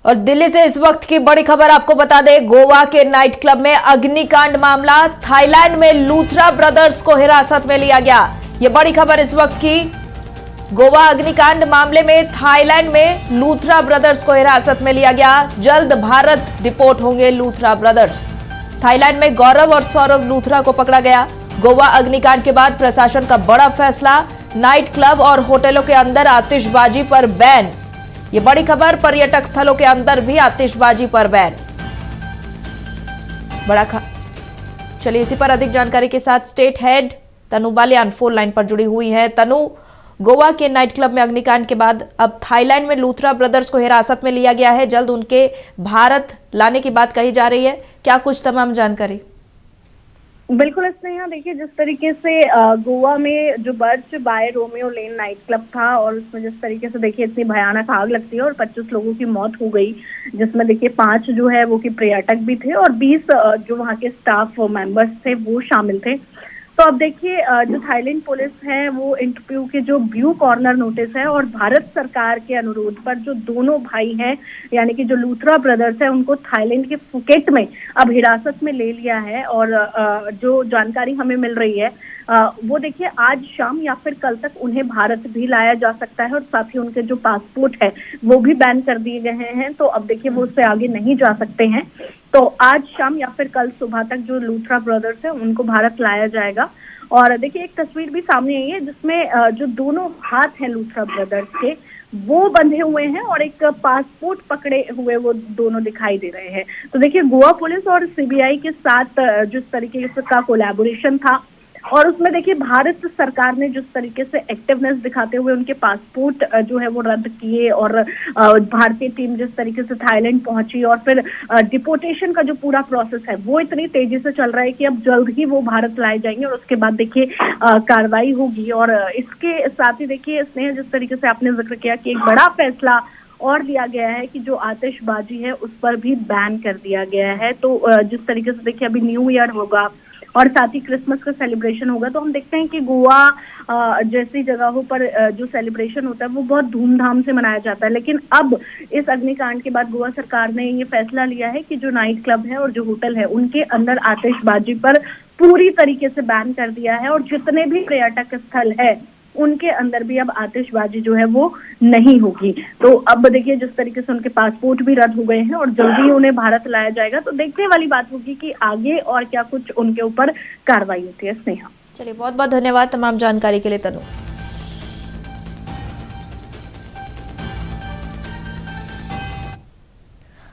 और दिल्ली से इस वक्त की बड़ी खबर आपको बता दें, गोवा के नाइट क्लब में अग्निकांड मामला। थाईलैंड में लूथरा ब्रदर्स को हिरासत में लिया गया। यह बड़ी खबर इस वक्त की। गोवा अग्निकांड मामले में थाईलैंड में लूथरा ब्रदर्स को हिरासत में लिया गया। जल्द भारत डिपोर्ट होंगे लूथरा ब्रदर्स। थाईलैंड में गौरव और सौरभ लूथरा को पकड़ा गया। गोवा अग्निकांड के बाद प्रशासन का बड़ा फैसला, नाइट क्लब और होटलों के अंदर आतिशबाजी पर बैन। ये बड़ी खबर, पर्यटक स्थलों के अंदर भी आतिशबाजी पर बैन। चलिए इसी पर अधिक जानकारी के साथ स्टेट हेड तनु बालियान फोन लाइन पर जुड़ी हुई है। तनु, गोवा के नाइट क्लब में अग्निकांड के बाद अब थाईलैंड में लूथरा ब्रदर्स को हिरासत में लिया गया है। जल्द उनके भारत लाने की बात कही जा रही है, क्या कुछ तमाम जानकारी? बिल्कुल स्नेहा, देखिए जिस तरीके से गोवा में जो Birch by Romeo Lane night club था और उसमें जिस तरीके से देखिए इतनी भयानक आग लगती है और 25 लोगों की मौत हो गई, जिसमें देखिए 5 जो है वो कि पर्यटक भी थे और 20 जो वहाँ के स्टाफ मेंबर्स थे वो शामिल थे। तो अब देखिए जो थाईलैंड पुलिस है वो इंटरव्यू के जो ब्लू कॉर्नर नोटिस है और भारत सरकार के अनुरोध पर जो दोनों भाई हैं यानी कि जो लूथरा ब्रदर्स है उनको थाईलैंड के फुकेट में अब हिरासत में ले लिया है। और जो जानकारी हमें मिल रही है वो देखिए आज शाम या फिर कल तक उन्हें भारत भी लाया जा सकता है और साथ ही उनके जो पासपोर्ट है वो भी बैन कर दिए गए हैं। तो अब देखिए वो उससे आगे नहीं जा सकते हैं। तो आज शाम या फिर कल सुबह तक जो लूथरा ब्रदर्स है उनको भारत लाया जाएगा। और देखिए एक तस्वीर भी सामने आई है जिसमें जो दोनों हाथ हैं लूथरा ब्रदर्स के वो बंधे हुए हैं और एक पासपोर्ट पकड़े हुए वो दोनों दिखाई दे रहे हैं। तो देखिए गोवा पुलिस और सीबीआई के साथ जिस तरीके से का कोलैबोरेशन था और उसमें देखिए भारत सरकार ने जिस तरीके से एक्टिवनेस दिखाते हुए उनके पासपोर्ट जो है वो रद्द किए और भारतीय टीम जिस तरीके से थाईलैंड पहुंची और फिर डिपोर्टेशन का जो पूरा प्रोसेस है वो इतनी तेजी से चल रहा है कि अब जल्द ही वो भारत लाए जाएंगे और उसके बाद देखिए कार्रवाई होगी। और इसके साथ ही देखिए स्नेहा, जिस तरीके से आपने जिक्र किया कि एक बड़ा फैसला और लिया गया है कि जो आतिशबाजी है उस पर भी बैन कर दिया गया है। तो जिस तरीके से देखिए अभी न्यू ईयर होगा और साथ ही क्रिसमस का सेलिब्रेशन होगा, तो हम देखते हैं कि गोवा जैसी जगहों पर जो सेलिब्रेशन होता है वो बहुत धूमधाम से मनाया जाता है। लेकिन अब इस अग्निकांड के बाद गोवा सरकार ने ये फैसला लिया है कि जो नाइट क्लब है और जो होटल है उनके अंदर आतिशबाजी पर पूरी तरीके से बैन कर दिया है और जितने भी पर्यटक स्थल है उनके अंदर भी अब आतिशबाजी जो है वो नहीं होगी। तो अब देखिए जिस तरीके से उनके पासपोर्ट भी रद्द हो गए हैं और जल्दी उन्हें भारत लाया जाएगा, तो देखने वाली बात होगी कि आगे और क्या कुछ उनके ऊपर कार्रवाई होती है। स्नेहा, चलिए बहुत बहुत धन्यवाद तमाम जानकारी के लिए तनु।